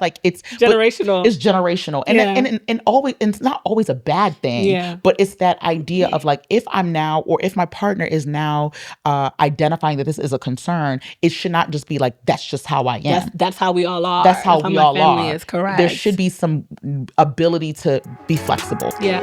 like it's generational. It's generational, and always, and it's not always a bad thing. Yeah. But it's that idea of like, if I'm now, or if my partner is now identifying that this is a concern, it should not just be like, that's just how I am. That's how we all are. That's how we all family are. Is correct. There should be some ability to be flexible. Yeah.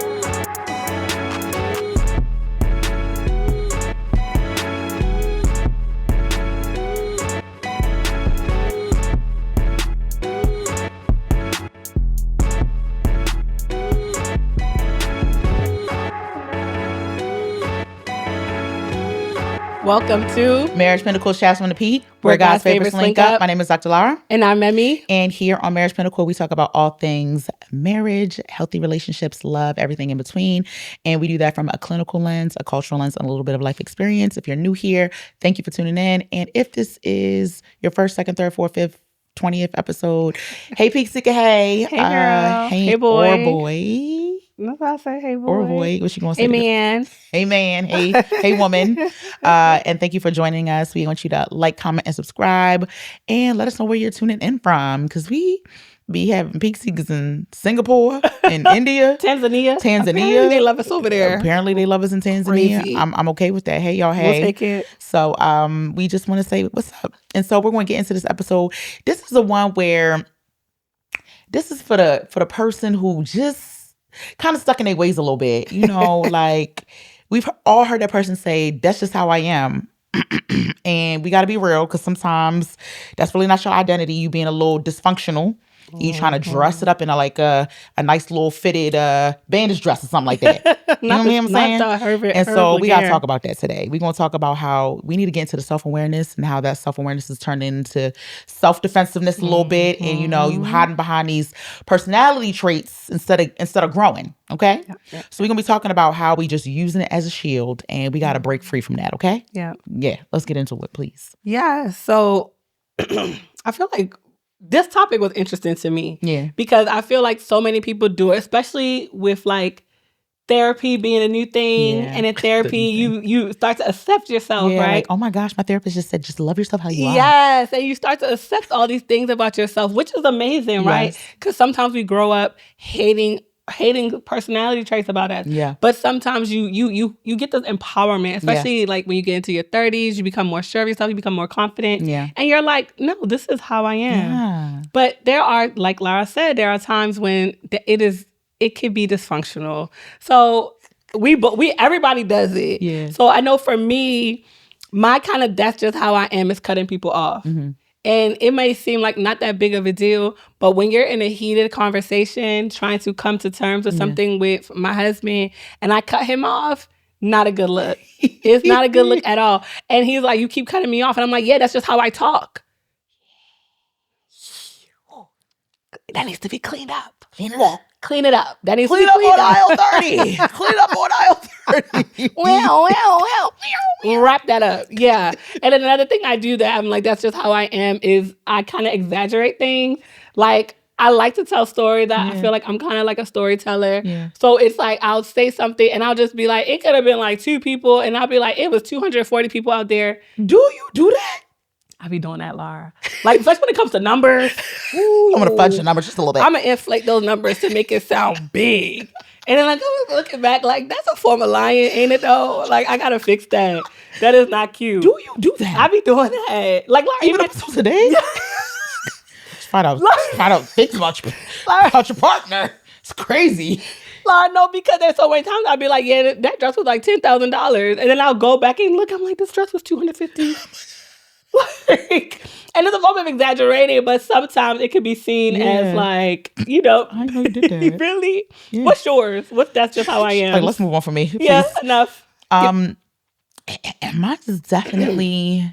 Welcome to Marriage Pinnacle, Shasta and the Pete, where God's favorites link up. My name is Dr. Lara. And I'm Emmy. And here on Marriage Pinnacle, we talk about all things marriage, healthy relationships, love, everything in between. And we do that from a clinical lens, a cultural lens, and a little bit of life experience. If you're new here, thank you for tuning in. And if this is your first, second, third, fourth, fifth, 20th episode, hey, Peeksika, hey. Hey, girl. Hey, boy. Or boy. That's what I say, hey, boy. Or boy. What you going to say? Hey, man. Hey, man. Hey, hey, woman. And thank you for joining us. We want you to like, comment, and subscribe. And let us know where you're tuning in from. Because we be having Peeksikas in Singapore, in India. Tanzania. Apparently they love us over there. Apparently they love us in Tanzania. I'm okay with that. Hey, y'all. Hey. We'll take it. So we just want to say what's up. And so we're going to get into this episode. This is the one where this is for the person who just kind of stuck in their ways a little bit. You know, like we've all heard that person say, that's just how I am. And we got to be real, because sometimes that's really not your identity. You being a little dysfunctional. You trying to dress it up in a nice little fitted bandage dress or something like that. You know what I'm saying? And so we got to talk about that today. We're going to talk about how we need to get into the self-awareness and how that self-awareness is turned into self-defensiveness a little bit. And, you know, you hiding behind these personality traits instead of growing. Okay? Yeah. So we're going to be talking about how we just using it as a shield, and we got to break free from that. Okay? Yeah. Yeah. Let's get into it, please. Yeah. So I feel like this topic was interesting to me. Yeah. Because I feel like so many people do it, especially with like therapy being a new thing. Yeah. And in therapy, you start to accept yourself, right? Like, oh my gosh, my therapist just said, just love yourself how you are. Yes. And you start to accept all these things about yourself, which is amazing, right? Because sometimes we grow up hating personality traits about us. Yeah. But sometimes you get this empowerment, especially like when you get into your 30s, you become more sure of yourself, you become more confident. Yeah. And you're like, no, this is how I am. Yeah. But there are, like Lara said, there are times when it could be dysfunctional. So everybody does it. Yeah. So I know for me, my kind of that's just how I am is cutting people off. Mm-hmm. And it may seem like not that big of a deal, but when you're in a heated conversation, trying to come to terms with something with my husband, and I cut him off, not a good look. It's not a good look at all. And he's like, you keep cutting me off. And I'm like, yeah, that's just how I talk. That needs to be cleaned up. Clean it up. Clean it up. That needs to be cleaned up. Aisle 30. Clean up on aisle 30. Well. Wrap that up. Yeah. And then another thing I do that I'm like, that's just how I am, is I kind of exaggerate things. Like, I like to tell stories that I feel like I'm kind of like a storyteller. Yeah. So it's like, I'll say something and I'll just be like, it could have been like 2 people. And I'll be like, it was 240 people out there. Do you do that? I be doing that, Lara. Like, especially when it comes to numbers. I'm going to fudge the numbers just a little bit. I'm going to inflate those numbers to make it sound big. And then like, I'm looking back, like, that's a form of lying, ain't it though? Like, I got to fix that. That is not cute. Do you do that? I be doing that. Like, Lara, even up until today? Just find out things about your partner. It's crazy. Lara, no, because there's so many times I'll be like, yeah, that dress was like $10,000. And then I'll go back and look, I'm like, this dress was $250. And it's a form of exaggerating, but sometimes it can be seen as like, you know. I know you did that. Really? Yeah. What's yours? That's just how I am. Like, let's move on from me. Please. Yeah, enough. Mine is definitely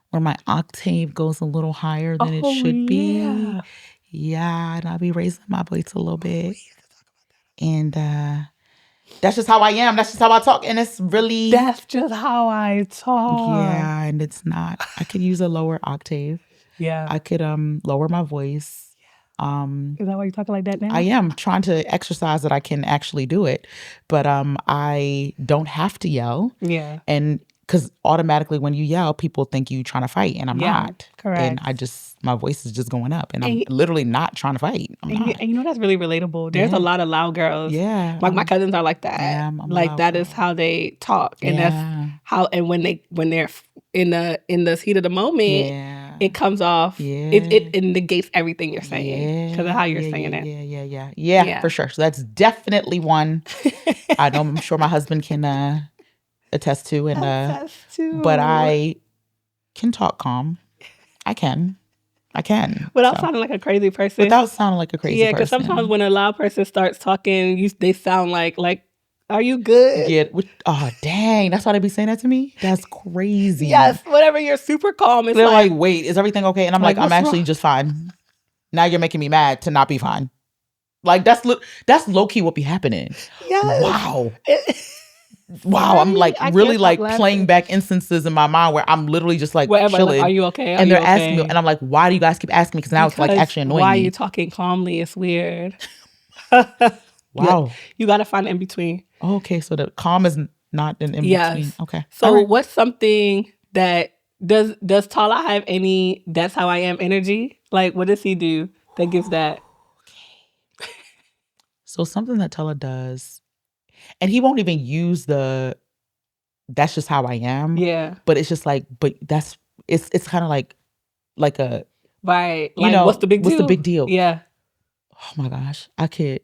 where my octave goes a little higher than it should be. Yeah, and I'll be raising my voice a little bit. And that's just how I am. That's just how I talk. And it's really... That's just how I talk. Yeah, and it's not. I could use a lower octave. Yeah. I could lower my voice. Is that why you're talking like that now? I am trying to exercise that I can actually do it. But I don't have to yell. Yeah. And because automatically when you yell, people think you trying to fight, and I'm not. Correct. And my voice is just going up, and I'm literally not trying to fight. I'm not. And you know that's really relatable. There's a lot of loud girls. Yeah. Like my cousins are like that. Yeah, I'm like that is how they talk, and that's how. And when they're in the heat of the moment, it comes off. It negates everything you're saying because of how you're saying it. Yeah, for sure. So that's definitely one. I'm sure my husband can attest to, and but I can talk calm. I can. Without sounding like a crazy person. Without sounding like a crazy person. Yeah, because sometimes when a loud person starts talking, they sound like, are you good? Yeah. Oh, dang. That's why they be saying that to me? That's crazy. Yes. Whenever you're super calm, they're like, wait, is everything okay? And I'm like, I'm actually just fine. Now you're making me mad to not be fine. Like, that's low-key what be happening. Yes. Wow. Wow, I'm like really like playing back instances in my mind where I'm literally just like chilling. Like, are you okay? And they're asking me, and I'm like, why do you guys keep asking me? Because now it's like actually annoying why me. Are you talking calmly? It's weird. Wow. You got to find in between. Okay, so the calm is not an in between. Okay. So what's something that does Tala have any that's how I am energy? Like, what does he do that gives that? Okay. So something that Tala does, and he won't even use that's just how I am. Yeah. But it's just like, it's kind of like a, right. Like, what's the big deal? What's the big deal? Yeah. Oh my gosh. I could,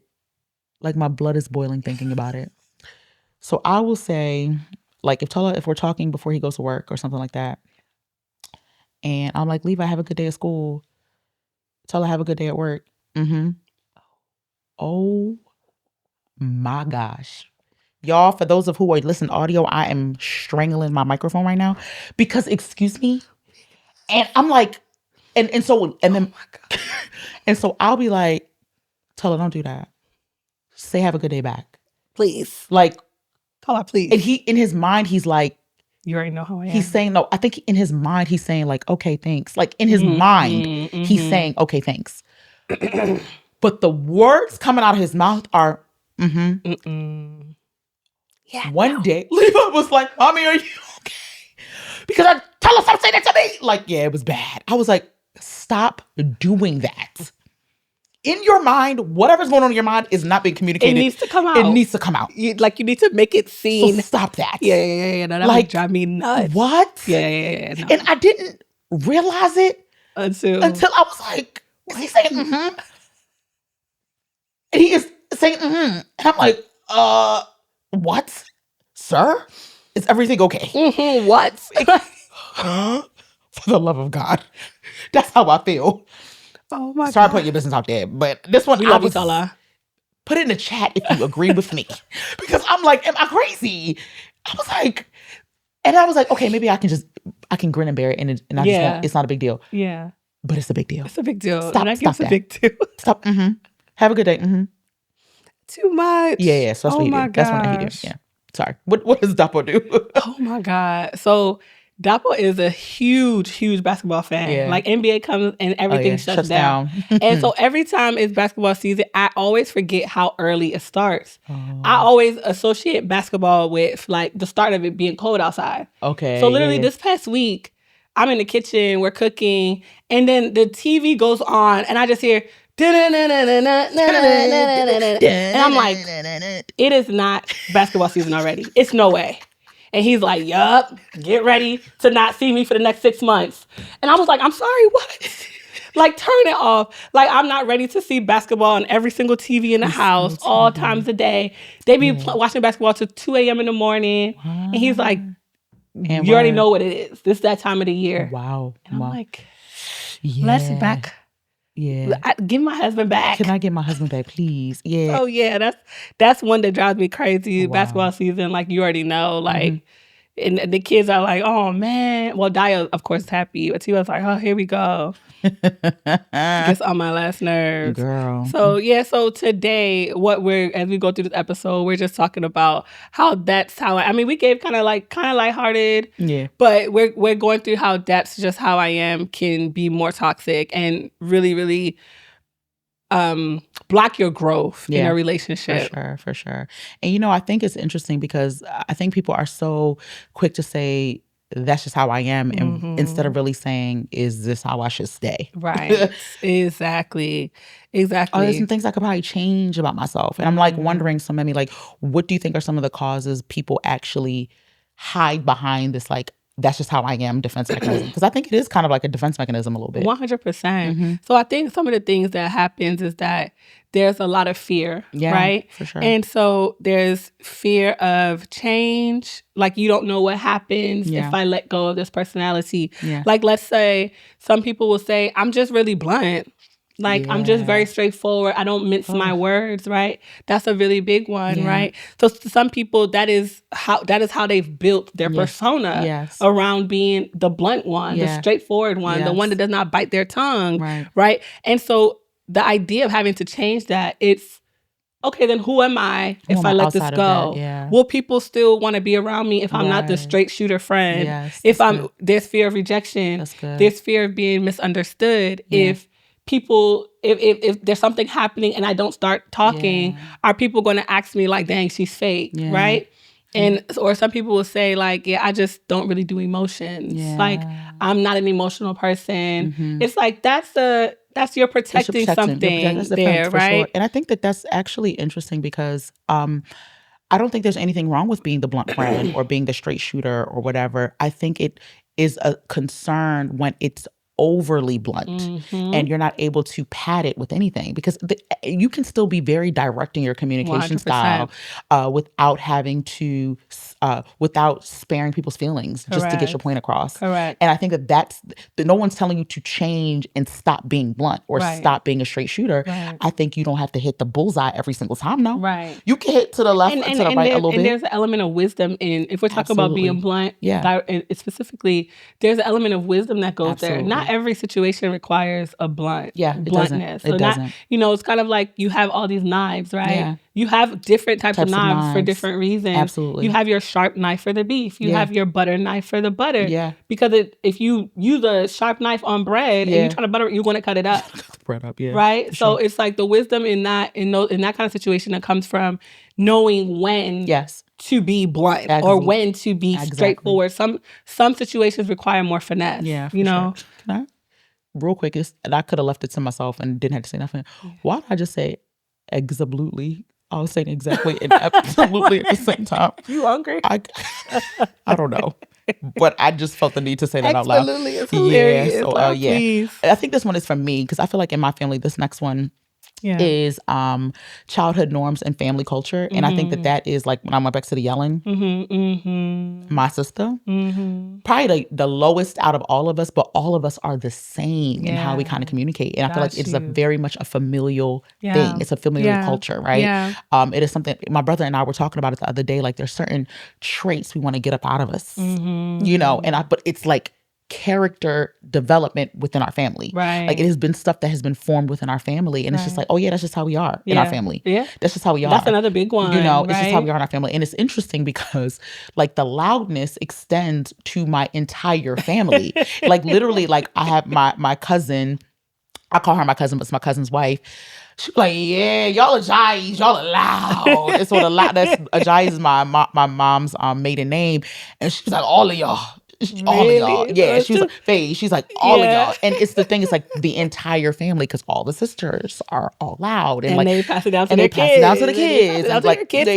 like, my blood is boiling thinking about it. So I will say, like, if we're talking before he goes to work or something like that, and I'm like, Levi, have a good day at school. Tala, have a good day at work. Mm-hmm. Oh my gosh. Y'all, for those of who are listening audio, I am strangling my microphone right now because, excuse me, and I'm like, and then, oh my God. And so I'll be like, Tala, don't do that. Say have a good day back. Please. Like, Tala, please. And in his mind, he's like, you already know how I am. He's saying, no, I think in his mind, he's saying like, okay, thanks. Like in his mind, he's saying, okay, thanks. But the words coming out of his mouth are, Yeah. One day, Levi was like, Mommy, are you okay? Because Tala, stop saying that to me. Like, yeah, it was bad. I was like, stop doing that. In your mind, whatever's going on in your mind is not being communicated. It needs to come out. It needs to come out. You need to make it seen. So stop that. Yeah. No, that would drive me nuts. What? Yeah. No. And I didn't realize it until I was like, is he saying mm-hmm? And he is saying mm-hmm. And I'm like, what? Sir? Is everything okay? Mm-hmm. What? For the love of God. That's how I feel. Oh my God. Sorry, putting your business out there, but this one, we love you, Tala. Put it in the chat if you agree with me, because I'm like, am I crazy? I was like, okay, maybe I can grin and bear it, and I just won't, it's not a big deal. Yeah, but it's a big deal. It's a big deal. Stop that. It's a big deal. Stop. Mm-hmm. Have a good day. Mm-hmm. Too much. Yeah. So that's what he did. That's what he did. Yeah. Sorry. What does Dapo do? Oh my God. So Dapo is a huge basketball fan. Yeah. Like NBA comes and everything shuts down. And so every time it's basketball season, I always forget how early it starts. Oh. I always associate basketball with like the start of it being cold outside. Okay. So literally this past week, I'm in the kitchen, we're cooking, and then the TV goes on and I just hear and I'm like, it is not basketball season already. It's no way. And he's like, yup, get ready to not see me for the next 6 months. And I was like, I'm sorry, what? Like, turn it off. Like, I'm not ready to see basketball on every single TV in the house, all times a day. They be watching basketball till 2 a.m. in the morning. Wow. And he's like, you already know what it is. This is that time of the year. Wow. And I'm like, let's back. Yeah. Give my husband back. Can I get my husband back, please? Yeah. Oh, yeah. That's one that drives me crazy. Wow. Basketball season, like, you already know. Like, and the kids are like, oh, man. Well, Daya, of course, is happy. But he was like, oh, here we go. Gets on my last nerves. Girl. So, so today, as we go through this episode, we're just talking about how that's how I mean, we gave kind of lighthearted. Yeah. But we're going through how that's just how I am can be more toxic and really, really block your growth in a relationship. For sure. And I think it's interesting because I think people are so quick to say, that's just how I am. And instead of really saying, is this how I should stay? Right. Exactly. There's some things I could probably change about myself. And I'm like wondering, so maybe like, what do you think are some of the causes people actually hide behind this, like, that's just how I am defense mechanism? Because I think it is kind of like a defense mechanism a little bit. 100%. So I think some of the things that happens is that there's a lot of fear, right? For sure. And so there's fear of change. Like, you don't know what happens if I let go of this personality. Like, let's say some people will say, I'm just really blunt. Like, I'm just very straightforward. I don't mince my words, right? That's a really big one, right? So to some people, that is how they've built their persona around being the blunt one, the straightforward one, the one that does not bite their tongue, right? And so the idea of having to change that, it's, okay, then who am I if I let this go? Will people still want to be around me if I'm not the straight shooter friend? If there's fear of rejection, there's fear of being misunderstood. If there's something happening and I don't start talking, are people going to ask me like, dang, she's fake, right? And or some people will say like, I just don't really do emotions. Like, I'm not an emotional person. It's like, you're protecting something there, right? Sure. And I think that's actually interesting because I don't think there's anything wrong with being the blunt friend or being the straight shooter or whatever. I think it is a concern when it's overly blunt and you're not able to pad it with anything, because you can still be very direct in your communication 100%. Style without having to without sparing people's feelings just to get your point across. Correct. And I think that's no one's telling you to change and stop being blunt or stop being a straight shooter. I think you don't have to hit the bullseye every single time. No, you can hit to the left and to the right a little bit. And there's an element of wisdom in, if we're talking about being blunt, specifically, there's an element of wisdom that goes there. Not every situation requires a bluntness. It doesn't. It's kind of like you have all these knives, right? You have different types of knives for different reasons. Absolutely. You have your sharp knife for the beef. You have your butter knife for the butter. Because if you use a sharp knife on bread and you try to butter it, you're going to cut it up. Bread up, right? So it's like the wisdom in that kind of situation that comes from knowing when to be blunt or when to be straightforward. Some situations require more finesse. Yeah, for sure. Can I? Real quick, and I could have left it to myself and didn't have to say nothing. Why did I just say absolutely? I was saying exactly and absolutely at the same time. You hungry? I don't know. But I just felt the need to say that out loud. Absolutely. It's hilarious. Please. I think this one is from me because I feel like in my family, this next one is childhood norms and family culture. And I think that is like when I went back to the yelling, my sister, probably the lowest out of all of us, but all of us are the same in how we kind of communicate. And I feel like it's very much a familial thing. It's a familial culture, right? It is something my brother and I were talking about it the other day. Like there's certain traits we want to get up out of us, but it's like character development within our family. Right. Like it has been stuff that has been formed within our family. And it's just like, oh yeah, that's just how we are in our family. Yeah. That's just how we are. That's another big one. It's just how we are in our family. And it's interesting because like the loudness extends to my entire family. Like literally, like I have my cousin, I call her my cousin, but it's my cousin's wife. She's like, yeah, y'all Ajayi, y'all are loud. It's sort of loud. That's Ajayi is my mom's maiden name. And she's like, all of y'all. All of y'all. Yeah, she was like, Faye, she's like, all of y'all. And it's the thing, it's like the entire family, because all the sisters are all loud. And like, they pass it down to their kids.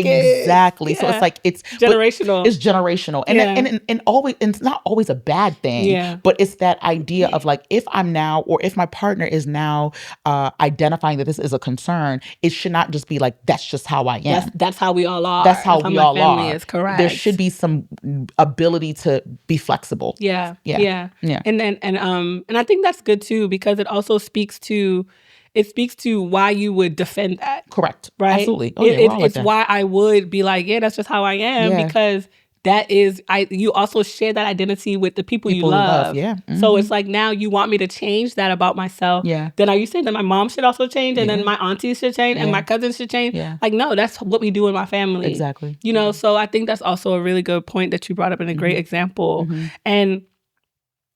Exactly. Yeah. So it's like, it's generational. It's generational. And always, and it's not always a bad thing, but it's that idea of like, if I'm now, or if my partner is now identifying that this is a concern, it should not just be like, that's just how I am. That's how we all are. That's how we all are. Is correct. There should be some ability to be flexible. Yeah. And I think that's good too, because it also speaks to why you would defend that. Correct. Right. Absolutely. It's why I would be like, that's just how I am, because that is, you also share that identity with the people you love. Yeah. Mm-hmm. So it's like, now you want me to change that about myself. Yeah. Then are you saying that my mom should also change, and then my aunties should change, and my cousins should change? Yeah. Like, no, that's what we do in my family. Exactly. So I think that's also a really good point that you brought up, and a great example. And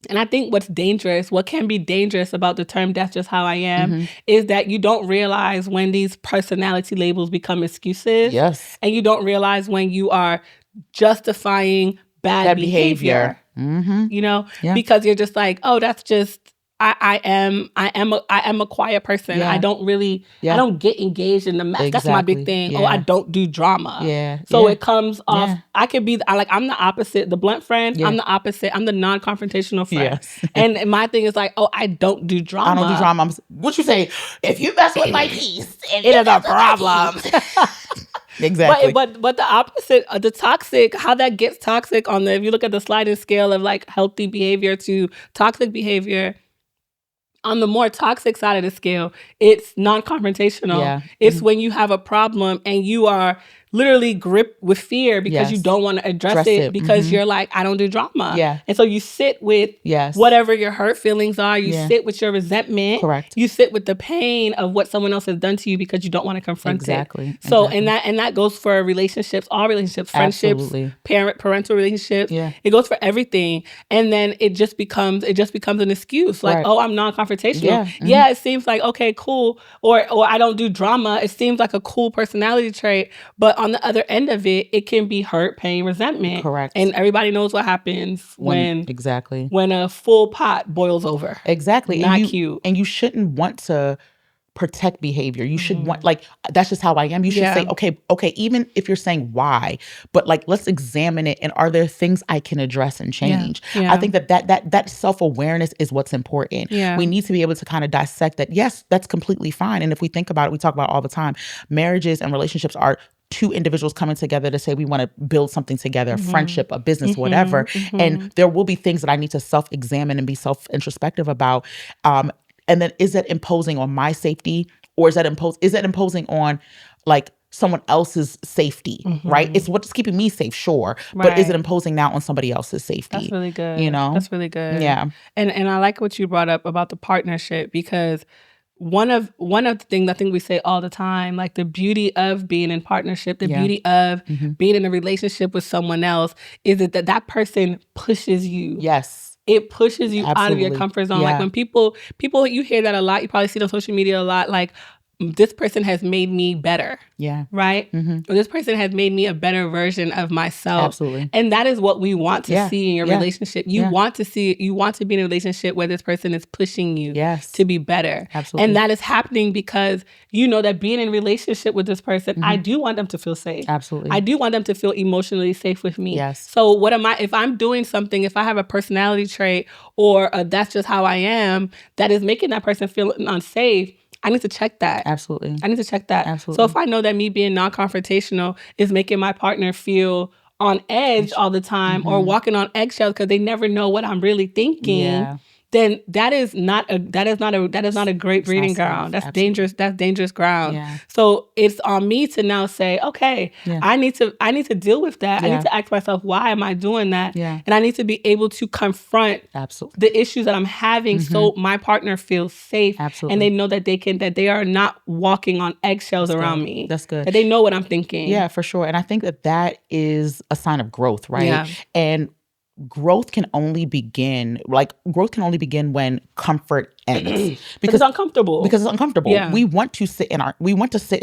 And I think what can be dangerous about the term "that's just how I am" is that you don't realize when these personality labels become excuses. Yes. And you don't realize when you are justifying bad behavior. You know, because you're just like, oh, that's just I am a quiet person. Yeah. I don't really I don't get engaged in the mess. That's my big thing. Oh, I don't do drama. Yeah. So it comes off. I could be I'm the opposite. The blunt friend. I'm the opposite. I'm the non-confrontational friend. Yes. And my thing is like, oh, I don't do drama. I don't do drama. What you say? If you mess with my peace, it is a problem. Exactly. But the opposite, the toxic, how that gets toxic if you look at the sliding scale of like healthy behavior to toxic behavior, on the more toxic side of the scale, it's non-confrontational. Yeah. It's when you have a problem and you are literally gripped with fear because you don't want to address it because you're like, I don't do drama. Yeah. And so you sit with whatever your hurt feelings are. You sit with your resentment. Correct. You sit with the pain of what someone else has done to you because you don't want to confront it. So and that goes for relationships, all relationships, friendships, parental relationships. Yeah. It goes for everything. And then it just becomes an excuse. Like, oh, I'm non-confrontational. Yeah. It seems like, okay, cool. Or I don't do drama. It seems like a cool personality trait. But on the other end of it, it can be hurt, pain, resentment. Correct. And everybody knows what happens when a full pot boils over. Exactly. Not cute. And you shouldn't want to protect behavior. You should want, like, that's just how I am. You should say, okay, even if you're saying why, but like, let's examine it. And are there things I can address and change? I think that self-awareness is what's important. We need to be able to kind of dissect that. Yes, that's completely fine. And if we think about it, we talk about it all the time. Marriages and relationships are two individuals coming together to say we want to build something together, a friendship, a business, whatever. And there will be things that I need to self-examine and be self-introspective about. And then is that imposing on my safety, or is that imposing on like someone else's safety, right? It's what's keeping me safe, sure. But is it imposing now on somebody else's safety? That's really good. You know? That's really good. Yeah. And I like what you brought up about the partnership, because one of the things I think we say all the time, like the beauty of being in partnership, the beauty of being in a relationship with someone else is that person pushes you. Yes. It pushes you Absolutely. out of your comfort zone. Yeah. Like when people, you hear that a lot. You probably see it on social media a lot. Like, this person has made me better. Yeah. Right? Or this person has made me a better version of myself. Absolutely. And that is what we want to see in your relationship. You want to be in a relationship where this person is pushing you to be better. Absolutely. And that is happening because you know that being in a relationship with this person, I do want them to feel safe. Absolutely. I do want them to feel emotionally safe with me. Yes. So if I'm doing something, if I have a personality trait or that's just how I am, that is making that person feel unsafe, I need to check that. Absolutely. I need to check that. Absolutely. So if I know that me being non-confrontational is making my partner feel on edge all the time or walking on eggshells because they never know what I'm really thinking, then that is not a great breeding ground. That's dangerous. That's dangerous ground. Yeah. So it's on me to now say, okay, I need to deal with that. I need to ask myself, why am I doing that? Yeah. And I need to be able to confront the issues that I'm having so my partner feels safe. Absolutely. And they know that they are not walking on eggshells around me. That's good. That they know what I'm thinking. Yeah, for sure. And I think that is a sign of growth, right? Yeah. And growth can only begin when comfort ends. Because it's uncomfortable. Yeah. We want to sit in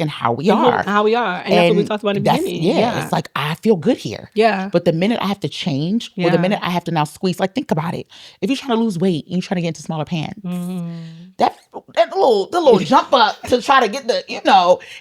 how we are. How we are. And that's what we talked about in the beginning. Yeah. It's like, I feel good here. Yeah. But the minute I have to change, or the minute I have to now squeeze, like, think about it. If you're trying to lose weight and you're trying to get into smaller pants, that little jump up to try to get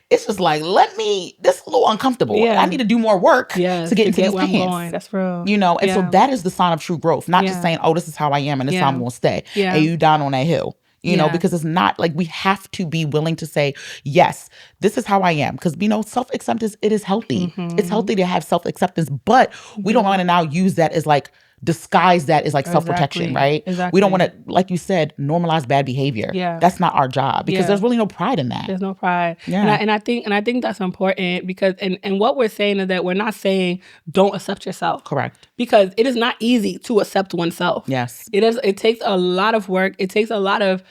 it's just like, this is a little uncomfortable. Yeah. I need to do more work to get into these pants. Going. That's real. And so that is the sign of true growth. Not just saying, oh, this is how I am and this is how I'm going to stay. Yeah. And you down on that hill. Because it's not like, we have to be willing to say, yes, this is how I am. Because, self-acceptance, it is healthy. It's healthy to have self-acceptance, but we don't want to now use that as like, disguise that as like self-protection, right? Exactly. We don't want to, like you said, normalize bad behavior. Yeah. That's not our job because there's really no pride in that. There's no pride. Yeah. And I think that's important because and what we're saying is that we're not saying don't accept yourself. Correct. Because it is not easy to accept oneself. Yes. It takes a lot of work. It takes a lot of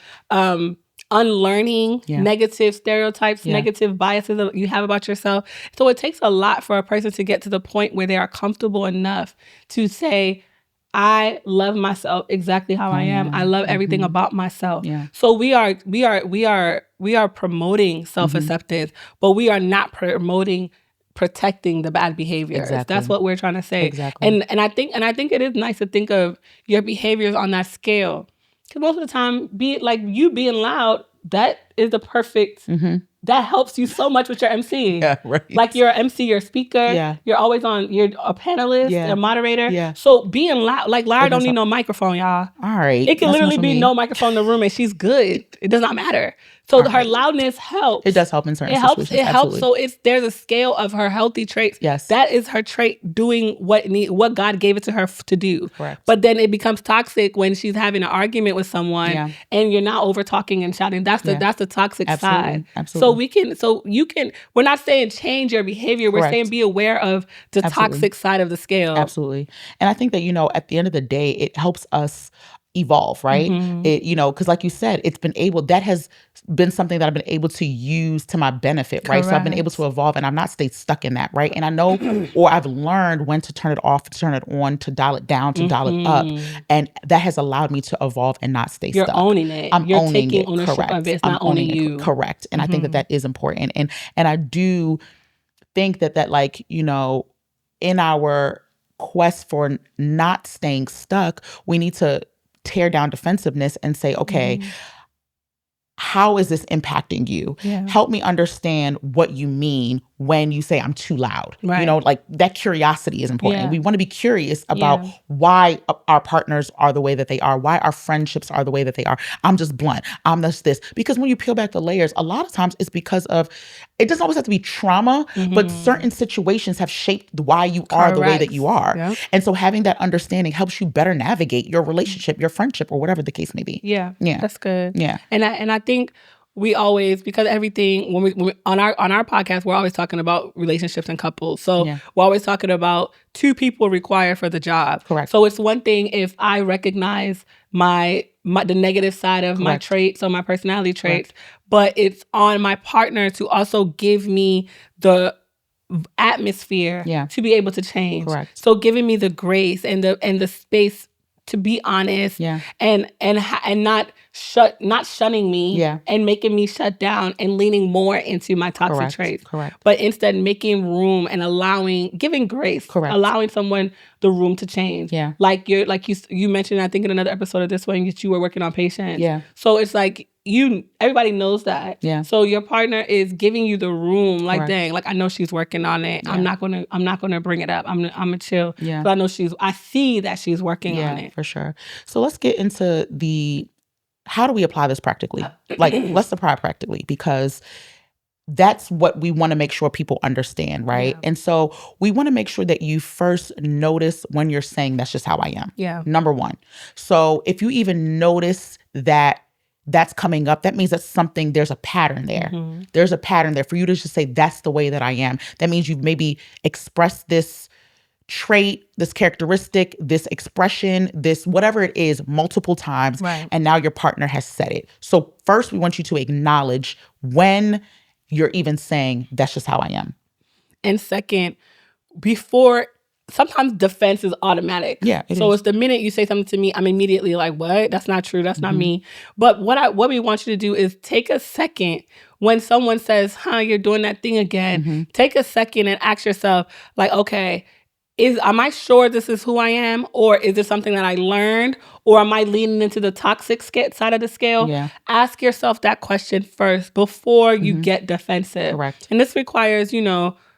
unlearning negative stereotypes, negative biases that you have about yourself. So it takes a lot for a person to get to the point where they are comfortable enough to say, I love myself exactly how I am. I love everything about myself. So we are promoting self-acceptance, but we are not promoting protecting the bad behaviors. Exactly. That's what we're trying to say. Exactly. And I think it is nice to think of your behaviors on that scale. Because most of the time, you being loud, that is the perfect. That helps you so much with your MC. Yeah, right. Like you're an MC, you're a speaker. Yeah. You're always on. You're a panelist, a moderator. Yeah. So being loud, like Lara don't need no microphone, y'all. All right. It can literally be no microphone in the room, and she's good. It does not matter. So her loudness helps. It does help in certain situations. It helps. So there's a scale of her healthy traits. Yes. That is her trait doing what God gave it to her to do. Correct. But then it becomes toxic when she's having an argument with someone and you're not over talking and shouting. That's the toxic side. Absolutely. We're not saying change your behavior. We're saying be aware of the toxic side of the scale. Absolutely. And I think that, at the end of the day, it helps us evolve, right? It, because like you said, that has been something that I've been able to use to my benefit, right? So I've been able to evolve and I've not stayed stuck in that, right? And I know, or I've learned when to turn it off, to turn it on, to dial it down, to dial it up. And that has allowed me to evolve and not stay stuck. You're owning it. You're owning taking ownership correct. of it. It's not owning you. Correct. And I think that is important. And I do think that like, in our quest for not staying stuck, we need to tear down defensiveness and say, okay, how is this impacting you? Help me understand what you mean when you say I'm too loud. Right. Like that curiosity is important. We want to be curious about why our partners are the way that they are, why our friendships are the way that they are. I'm just blunt. I'm just this. Because when you peel back the layers, a lot of times it's because of, it doesn't always have to be trauma, but certain situations have shaped why you are the way that you are. Yep. And so having that understanding helps you better navigate your relationship, your friendship, or whatever the case may be. Yeah. That's good. Yeah. And I think we always, because everything, when we on our podcast, we're always talking about relationships and couples. So we're always talking about two people required for the job. Correct. So it's one thing if I recognize the negative side of my traits or my personality traits, but it's on my partner to also give me the atmosphere to be able to change. Correct. So giving me the grace and the space to be honest and not shunning me and making me shut down and leaning more into my toxic traits. Correct. But instead making room and giving grace. Correct. Allowing someone the room to change. Yeah. Like you mentioned, I think in another episode of this one, that you were working on patience. Yeah. So it's like everybody knows that. Yeah. So your partner is giving you the room, like, dang, like I know she's working on it. Yeah. I'm not gonna bring it up. I'm gonna chill. Yeah. But I see that she's working on it. For sure. So let's get into how do we apply this practically? Like, let's apply it practically, because that's what we want to make sure people understand, right? Yeah. And so we want to make sure that you first notice when you're saying that's just how I am. Yeah. Number one. So if you even notice that that's coming up, that means that there's a pattern there. Mm-hmm. There's a pattern there for you to just say, that's the way that I am. That means you've maybe expressed this trait, this characteristic, this expression, this whatever it is multiple times. Right. And now your partner has said it. So first we want you to acknowledge when you're even saying, that's just how I am. And second, sometimes defense is automatic. Yeah. It's the minute you say something to me, I'm immediately like, what? That's not true. That's not me. But what we want you to do is take a second when someone says, you're doing that thing again. Take a second and ask yourself, like, okay, am I sure this is who I am? Or is this something that I learned? Or am I leaning into the toxic side of the scale? Yeah. Ask yourself that question first before you get defensive. Correct. And this requires,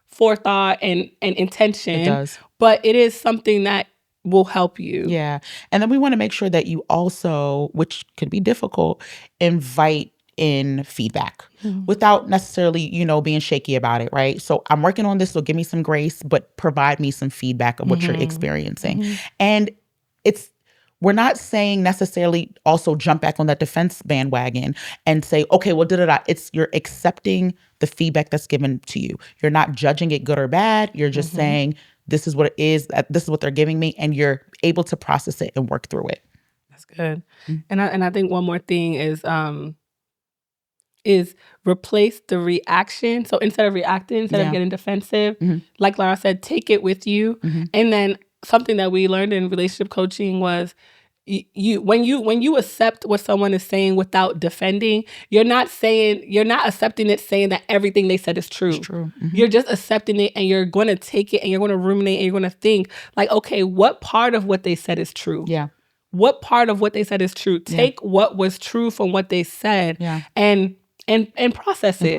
forethought and intention. It does. But it is something that will help you. Yeah. And then we want to make sure that you also, which could be difficult, invite in feedback without necessarily, being shaky about it, right? So I'm working on this, so give me some grace, but provide me some feedback of what you're experiencing. And we're not saying necessarily also jump back on that defense bandwagon and say, okay, well, you're accepting the feedback that's given to you. You're not judging it good or bad. You're just saying, this is what it is, this is what they're giving me, and you're able to process it and work through it. That's good. And I think one more thing is replace the reaction. So instead of reacting, instead of getting defensive, like Lara said, take it with you. And then something that we learned in relationship coaching was when you accept what someone is saying without defending, you're not accepting it saying that everything they said is true. It's true. Mm-hmm. You're just accepting it, and you're going to take it and you're going to ruminate and you're going to think like, okay, what part of what they said is true? Yeah. What part of what they said is true? Take what was true from what they said and process it.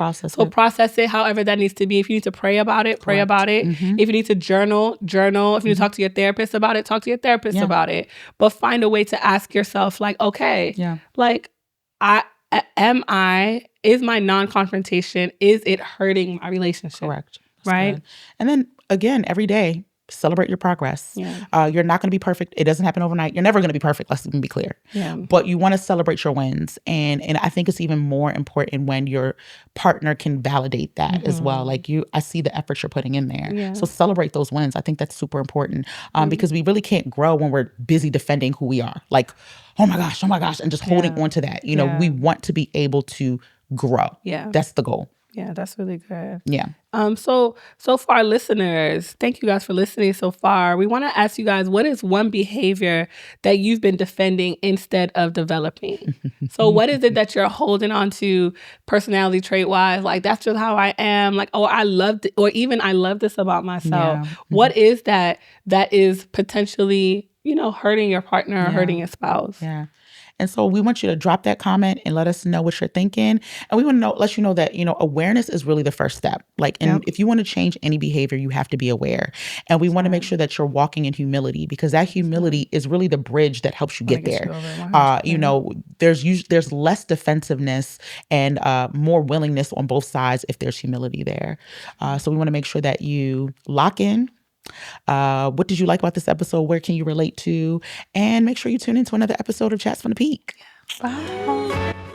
Process it however that needs to be. If you need to pray about it, pray about it. Mm-hmm. If you need to journal. If you need to talk to your therapist about it, talk to your therapist about it. But find a way to ask yourself, like, okay, like, is my non-confrontation, is it hurting my relationship? Correct. That's right? Good. And then again, every day, celebrate your progress. Yeah. You're not going to be perfect. It doesn't happen overnight. You're never going to be perfect. Let's even be clear. Yeah. But you want to celebrate your wins. And I think it's even more important when your partner can validate that as well. Like I see the effort you're putting in there. Yeah. So celebrate those wins. I think that's super important because we really can't grow when we're busy defending who we are. Like, oh my gosh, and just holding on to that. You know, we want to be able to grow. Yeah. That's the goal. Yeah, that's really good. Yeah. So for our listeners, thank you guys for listening so far. We want to ask you guys, what is one behavior that you've been defending instead of developing? So what is it that you're holding on to personality trait wise? Like, that's just how I am. Like, oh, I loved it. Or even I love this about myself. Yeah. Mm-hmm. What is that is potentially, hurting your partner or hurting your spouse? Yeah. And so we want you to drop that comment and let us know what you're thinking. And we want to let you know that, awareness is really the first step. Like, and if you want to change any behavior, you have to be aware. And we want to make sure that you're walking in humility, because that humility is really the bridge that helps you get there. There's less defensiveness and more willingness on both sides if there's humility there. So we want to make sure that you lock in. What did you like about this episode? Where can you relate to? And make sure you tune into another episode of Chats from the Peak. Bye.